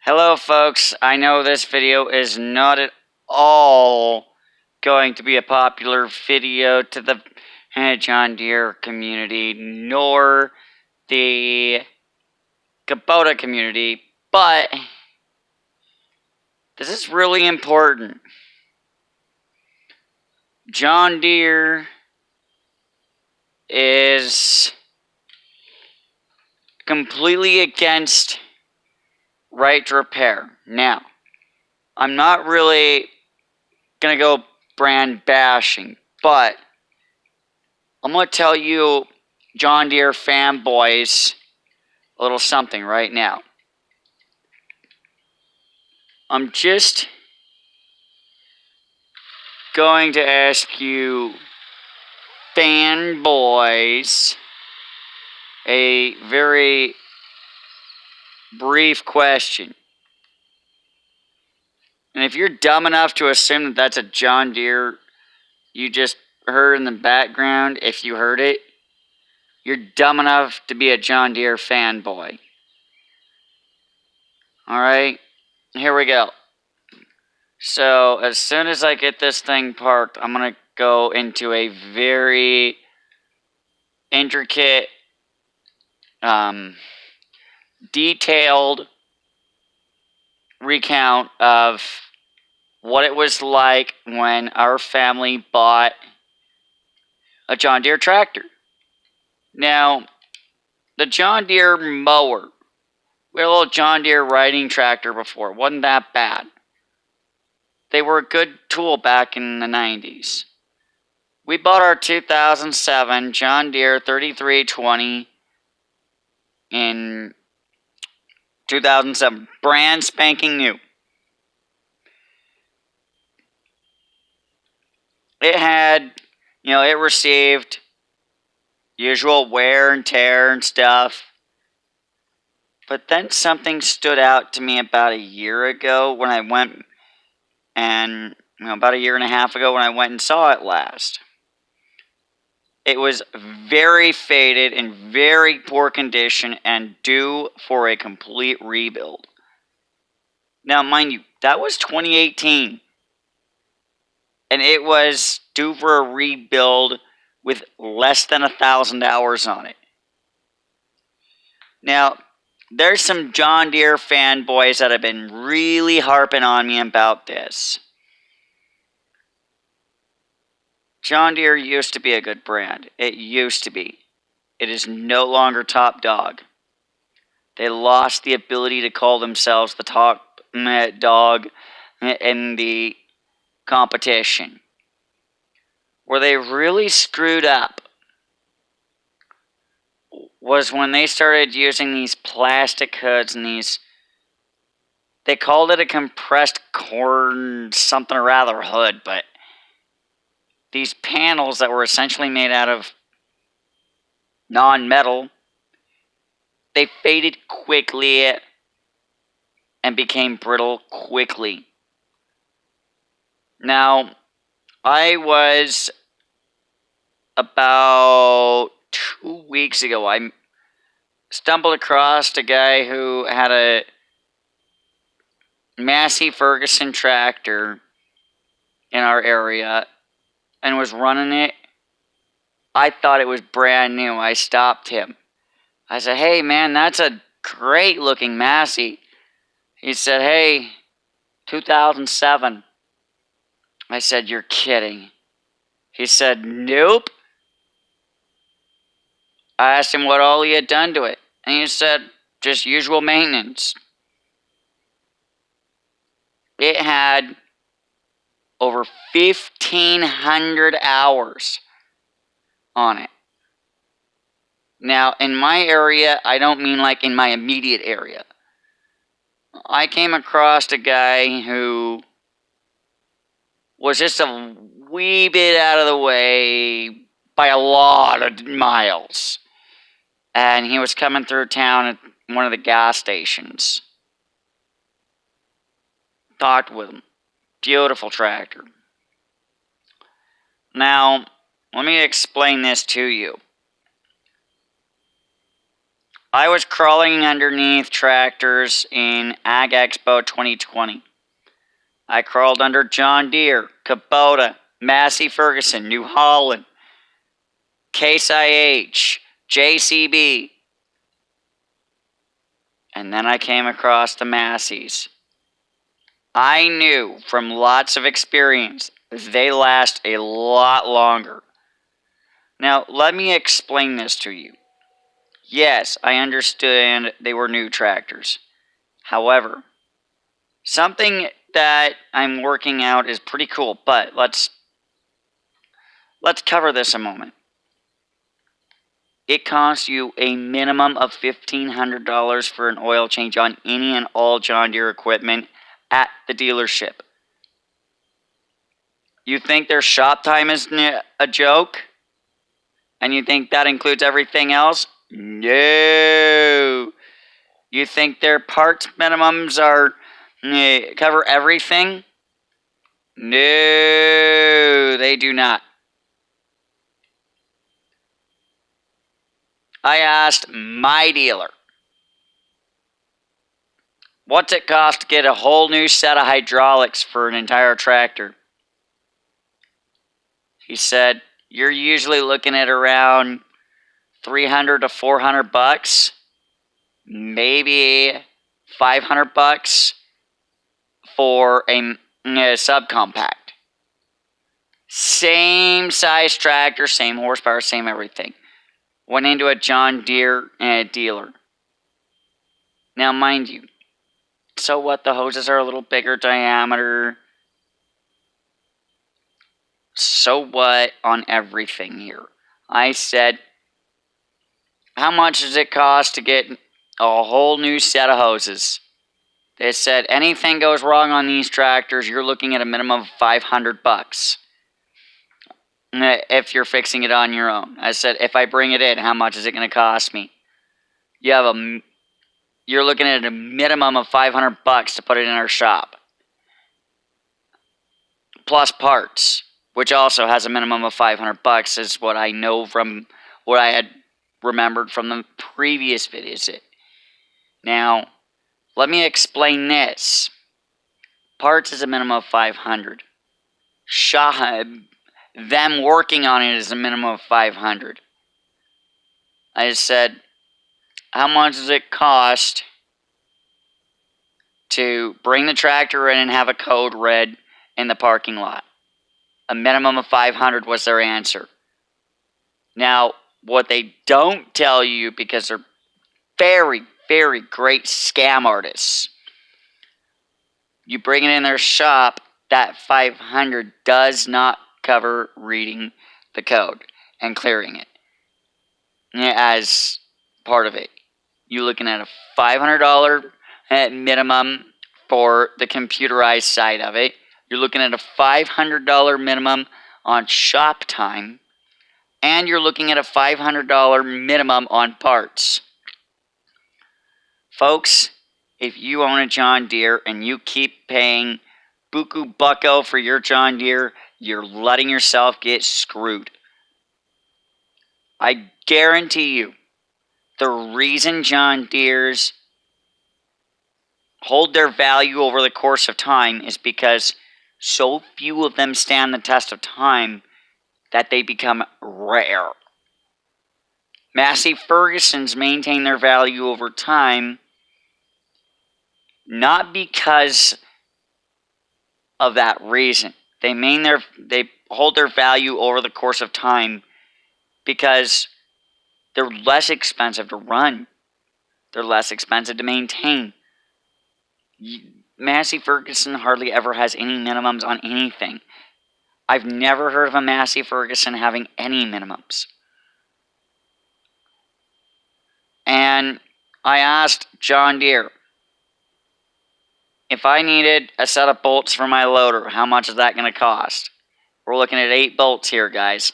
Hello folks, I know this video is not at all going to be a popular video to the John Deere community, nor the Kubota community, but this is really important. John Deere is completely against right to repair. Now, I'm not really gonna go brand bashing, but I'm gonna tell you John Deere fanboys a little something right now. I'm just going to ask you fanboys a very brief question. And if you're dumb enough to assume that that's a John Deere you just heard in the background, if you heard it, you're dumb enough to be a John Deere fanboy. Alright, here we go. So, as soon as I get this thing parked, I'm going to go into a very intricate, detailed recount of what it was like when our family bought a John Deere tractor. Now, the John Deere mower, we had a little John Deere riding tractor before, wasn't that bad. They were a good tool back in the 90s. We bought our 2007 John Deere 3320 in 2007, brand spanking new. It had, it received usual wear and tear and stuff. But then something stood out to me about a year ago when I went and, about a year and a half ago when I went and saw it last. It was very faded, in very poor condition, and due for a complete rebuild. Now, mind you, that was 2018. And it was due for a rebuild with less than 1,000 hours on it. Now, there's some John Deere fanboys that have been really harping on me about this. John Deere used to be a good brand. It used to be. It is no longer top dog. They lost the ability to call themselves the top dog in the competition. Where they really screwed up was when they started using these plastic hoods and these, they called it a compressed corn something or rather hood, but these panels that were essentially made out of non-metal, they faded quickly and became brittle quickly. Now, I was about 2 weeks ago, I stumbled across a guy who had a Massey Ferguson tractor in our area and was running it. I thought it was brand new. I stopped him. I said, "Hey man, that's a great looking Massey." He said, "Hey, 2007. I said, "You're kidding." He said, "Nope." I asked him what all he had done to it, and he said, "Just usual maintenance." It had over 1,500 hours on it. Now, in my area, I don't mean like in my immediate area. I came across a guy who was just a wee bit out of the way by a lot of miles. And he was coming through town at one of the gas stations. Talked with him. Beautiful tractor. Now, let me explain this to you. I was crawling underneath tractors in Ag Expo 2020. I crawled under John Deere, Kubota, Massey Ferguson, New Holland, Case IH, JCB. And then I came across the Masseys. I knew from lots of experience they last a lot longer. Now, let me explain this to you. Yes, I understand they were new tractors. However, something that I'm working out is pretty cool, but let's cover this a moment. It costs you a minimum of $1,500 for an oil change on any and all John Deere equipment at the dealership. You think their shop time is a joke? And you think that includes everything else? No. You think their parts minimums are cover everything? No, they do not. I asked my dealer, what's it cost to get a whole new set of hydraulics for an entire tractor? He said, you're usually looking at around $300 to $400, maybe $500 for a subcompact. Same size tractor, same horsepower, same everything. Went into a John Deere dealer. Now, mind you, so what? The hoses are a little bigger diameter. So what on everything here? I said, how much does it cost to get a whole new set of hoses? They said, anything goes wrong on these tractors, you're looking at a minimum of $500 if you're fixing it on your own. I said, if I bring it in, how much is it going to cost me? You're looking at a minimum of $500 to put it in our shop. Plus parts, which also has a minimum of $500, is what I know from what I had remembered from the previous videos. Now, let me explain this. Parts is a minimum of $500. Them working on it is a minimum of $500. I just said, how much does it cost to bring the tractor in and have a code read in the parking lot? A minimum of $500 was their answer. Now, what they don't tell you, because they're very, very great scam artists, you bring it in their shop, that $500 does not cover reading the code and clearing it as part of it. You're looking at a $500 minimum for the computerized side of it. You're looking at a $500 minimum on shop time. And you're looking at a $500 minimum on parts. Folks, if you own a John Deere and you keep paying buku bucko for your John Deere, you're letting yourself get screwed. I guarantee you, the reason John Deere's hold their value over the course of time is because so few of them stand the test of time that they become rare. Massey Ferguson's maintain their value over time, not because of that reason. They hold their value over the course of time because they're less expensive to run. They're less expensive to maintain. Massey Ferguson hardly ever has any minimums on anything. I've never heard of a Massey Ferguson having any minimums. And I asked John Deere, if I needed a set of bolts for my loader, how much is that going to cost? We're looking at 8 bolts here, guys.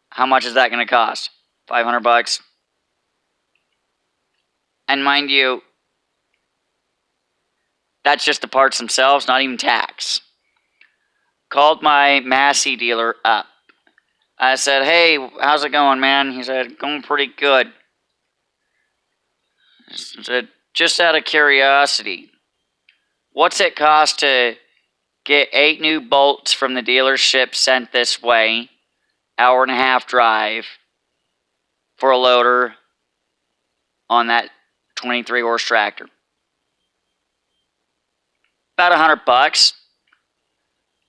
How much is that going to cost? $500. And mind you, that's just the parts themselves, not even tax. Called my Massey dealer up. I said, hey, how's it going, man? He said, going pretty good. Just out of curiosity, what's it cost to get 8 new bolts from the dealership sent this way, hour and a half drive, for a loader on that 23 horse tractor? About $100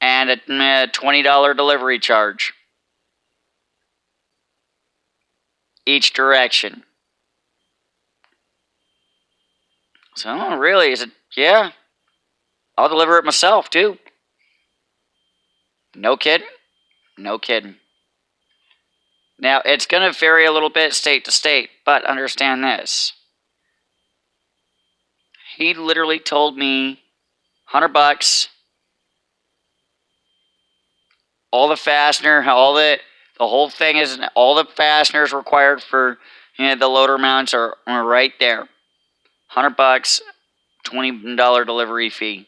and a $20 delivery charge each direction. So really, is it? Yeah, I'll deliver it myself too. No kidding. No kidding. Now, it's going to vary a little bit state to state, but understand this. He literally told me $100, all the fastener, the whole thing is, all the fasteners required for the loader mounts are right there. $100, $20 delivery fee.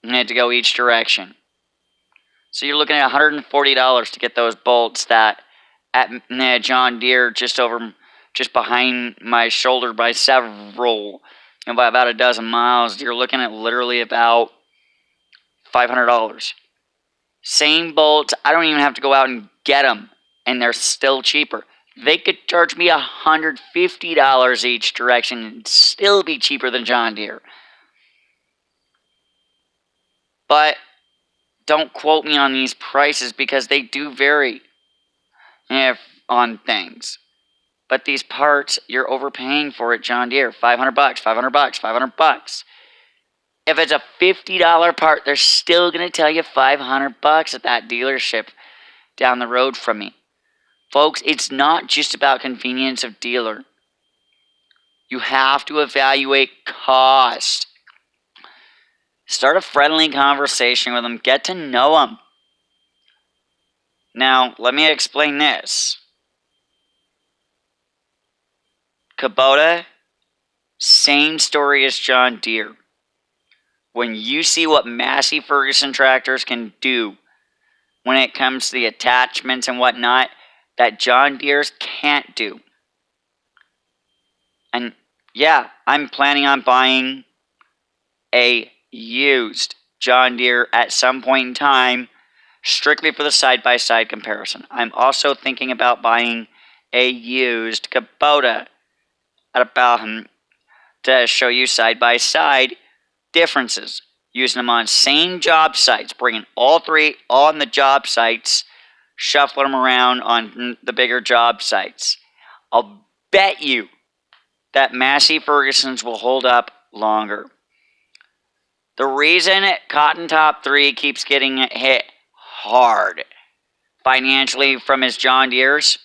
You had to go each direction. So you're looking at $140 to get those bolts that at John Deere just behind my shoulder by several, by about a dozen miles. You're looking at literally about $500. Same bolts. I don't even have to go out and get them, and they're still cheaper. They could charge me $150 each direction and still be cheaper than John Deere. But don't quote me on these prices because they do vary on things. But these parts, you're overpaying for it, John Deere. $500, $500, $500. If it's a $50 part, they're still going to tell you $500 at that dealership down the road from me. Folks, it's not just about convenience of dealer. You have to evaluate cost. Start a friendly conversation with them. Get to know them. Now, let me explain this. Kubota, same story as John Deere. When you see what Massey Ferguson tractors can do when it comes to the attachments and whatnot that John Deere's can't do. And yeah, I'm planning on buying a used John Deere at some point in time, strictly for the side-by-side comparison. I'm also thinking about buying a used Kubota at about to show you side-by-side differences, using them on same job sites, bringing all three on the job sites, shuffling them around on the bigger job sites. I'll bet you that Massey Ferguson's will hold up longer. The reason Cotton Top 3 keeps getting hit hard financially from his John Deere's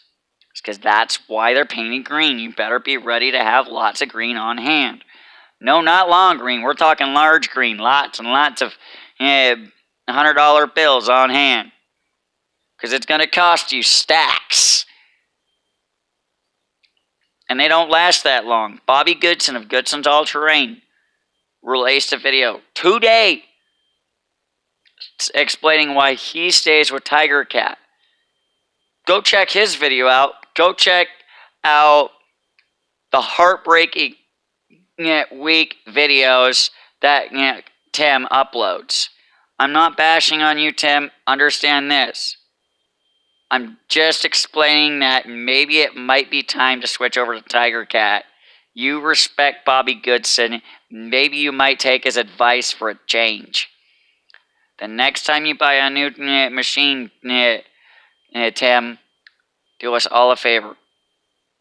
is because that's why they're painted green. You better be ready to have lots of green on hand. No, not long green. We're talking large green. Lots and lots of $100 bills on hand. Because it's going to cost you stacks. And they don't last that long. Bobby Goodson of Goodson's All Terrain released a video today explaining why he stays with Tiger Cat. Go check his video out. Go check out the heartbreaking week videos that Tim uploads. I'm not bashing on you, Tim. Understand this. I'm just explaining that maybe it might be time to switch over to Tiger Cat. You respect Bobby Goodson. Maybe you might take his advice for a change. The next time you buy a new machine, Tim, do us all a favor.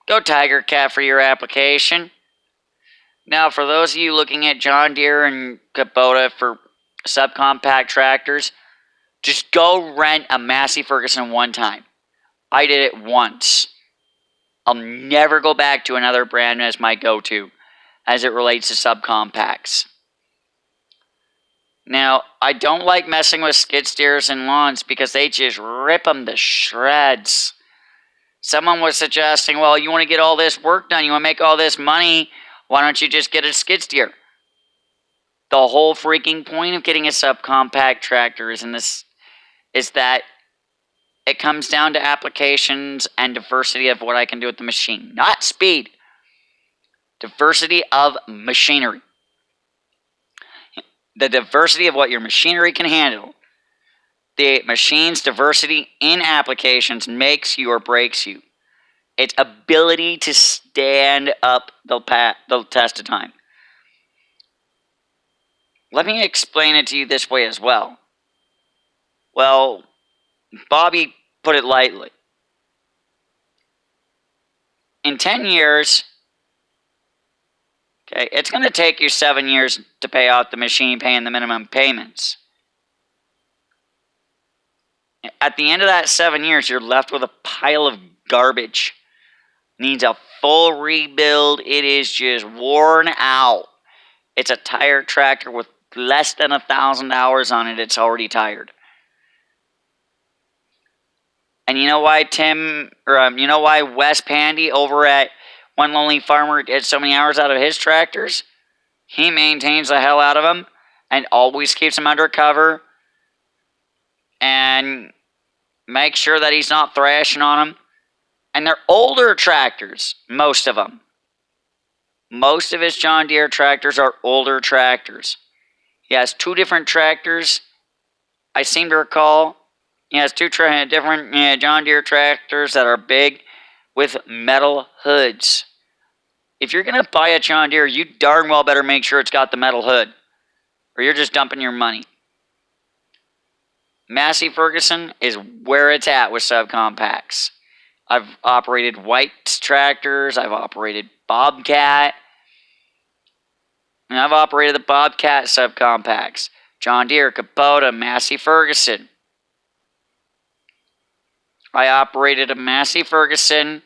Go Tiger Cat for your application. Now, for those of you looking at John Deere and Kubota for subcompact tractors, just go rent a Massey Ferguson one time. I did it once. I'll never go back to another brand as my go-to as it relates to subcompacts. Now, I don't like messing with skid steers and lawns because they just rip them to shreds. Someone was suggesting, well, you want to get all this work done, you want to make all this money, why don't you just get a skid steer? The whole freaking point of getting a subcompact tractor is that it comes down to applications and diversity of what I can do with the machine, not speed. diversity of machinery. The diversity of what your machinery can handle. The machine's diversity in applications makes you or breaks you. Its ability to stand up the test of time. Let me explain it to you this way as well. Well, Bobby put it lightly. In 10 years, okay, it's going to take you 7 years to pay out the machine paying the minimum payments. At the end of that 7 years, you're left with a pile of garbage. Needs a full rebuild. It is just worn out. It's a tired tractor with less than 1,000 hours on it. It's already tired. And you know why you know why Wes Pandy over at One Lonely Farmer gets so many hours out of his tractors? He maintains the hell out of them and always keeps them under cover and makes sure that he's not thrashing on them. And they're older tractors, most of them. Most of his John Deere tractors are older tractors. He has 2 different tractors, I seem to recall. He has 2 different John Deere tractors that are big with metal hoods. If you're going to buy a John Deere, you darn well better make sure it's got the metal hood, or you're just dumping your money. Massey Ferguson is where it's at with subcompacts. I've operated White's tractors. I've operated Bobcat. And I've operated the Bobcat subcompacts. John Deere, Kubota, Massey Ferguson. I operated a Massey Ferguson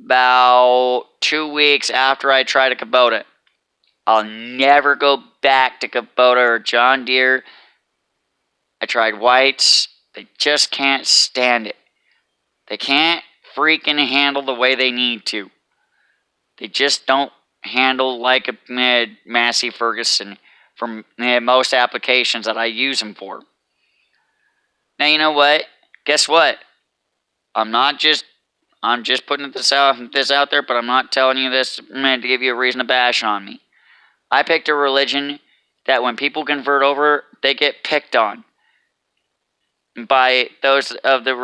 about 2 weeks after I tried a Kubota. I'll never go back to Kubota or John Deere. I tried White's. They just can't stand it. They can't freaking handle the way they need to. They just don't handle like a Massey Ferguson for most applications that I use them for. Now, you know what? Guess what? I'm just putting this out there, but I'm not telling you this to give you a reason to bash on me. I picked a religion that when people convert over, they get picked on by those of the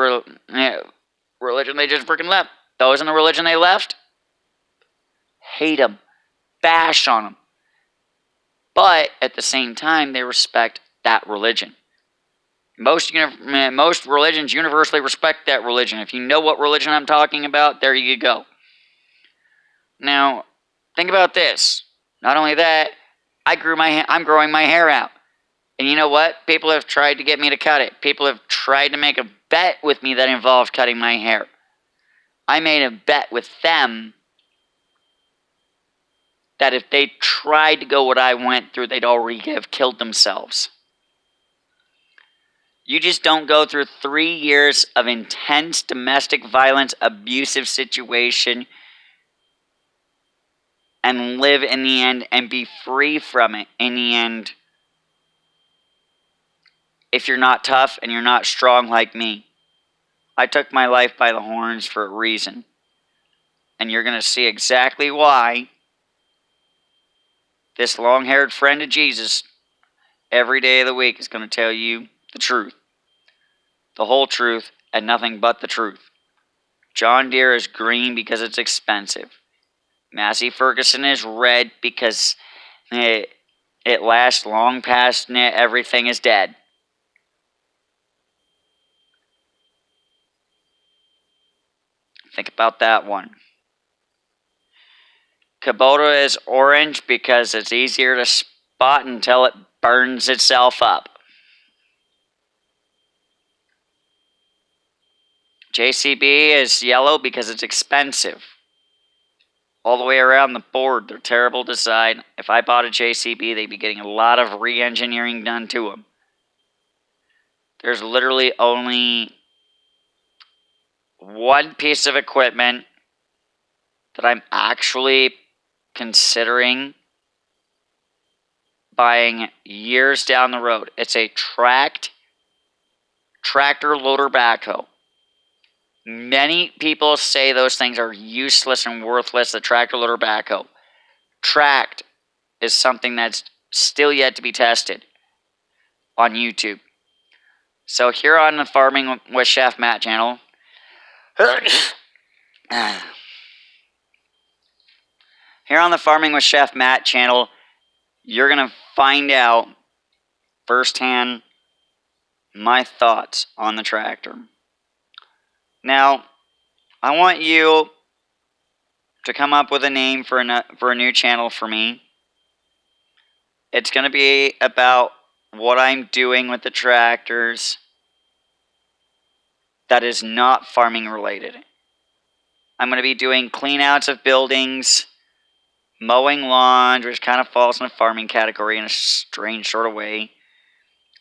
religion they just freaking left. Those in the religion they left, hate them, bash on them. But at the same time, they respect that religion. Most religions universally respect that religion. If you know what religion I'm talking about, there you go. Now, think about this. Not only that, I'm growing my hair out. And you know what? People have tried to get me to cut it. People have tried to make a bet with me that involved cutting my hair. I made a bet with them that if they tried to go what I went through, they'd already have killed themselves. You just don't go through 3 years of intense domestic violence, abusive situation, and live in the end and be free from it in the end if you're not tough and you're not strong like me. I took my life by the horns for a reason. And you're going to see exactly why this long-haired friend of Jesus every day of the week is going to tell you the truth. The whole truth and nothing but the truth. John Deere is green because it's expensive. Massey Ferguson is red because it lasts long past everything is dead. Think about that one. Kubota is orange because it's easier to spot until it burns itself up. JCB is yellow because it's expensive. All the way around the board, they're terrible design. If I bought a JCB, they'd be getting a lot of re-engineering done to them. There's literally only one piece of equipment that I'm actually considering buying years down the road. It's a tractor loader backhoe. Many people say those things are useless and worthless, the tractor loader backhoe. Tracked is something that's still yet to be tested on YouTube. So here on the Farming with Chef Matt channel, here on the Farming with Chef Matt channel, you're going to find out firsthand my thoughts on the tractor. Now, I want you to come up with a name for a new channel for me. It's going to be about what I'm doing with the tractors that is not farming related. I'm going to be doing clean outs of buildings, mowing lawns, which kind of falls in the farming category in a strange sort of way.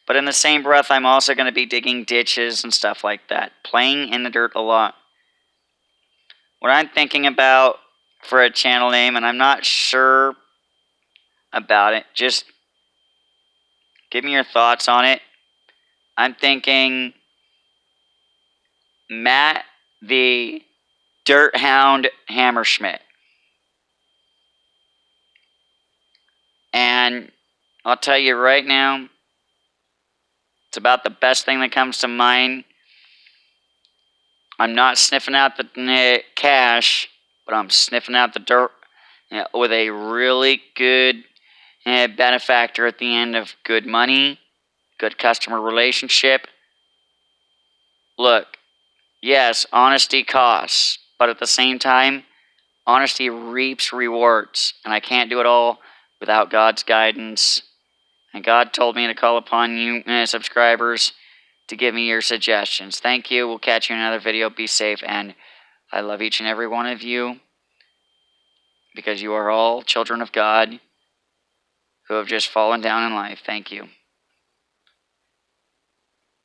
But in the same breath, I'm also going to be digging ditches and stuff like that, playing in the dirt a lot. What I'm thinking about for a channel name, and I'm not sure about it, just give me your thoughts on it. I'm thinking Matt the Dirt Hound Hammerschmidt. And I'll tell you right now, it's about the best thing that comes to mind. I'm not sniffing out the cash, but I'm sniffing out the dirt with a really good benefactor at the end of good money, good customer relationship. Look, yes, honesty costs, but at the same time, honesty reaps rewards, and I can't do it all without God's guidance. And God told me to call upon you, subscribers, to give me your suggestions. Thank you. We'll catch you in another video. Be safe, and I love each and every one of you because you are all children of God who have just fallen down in life. Thank you.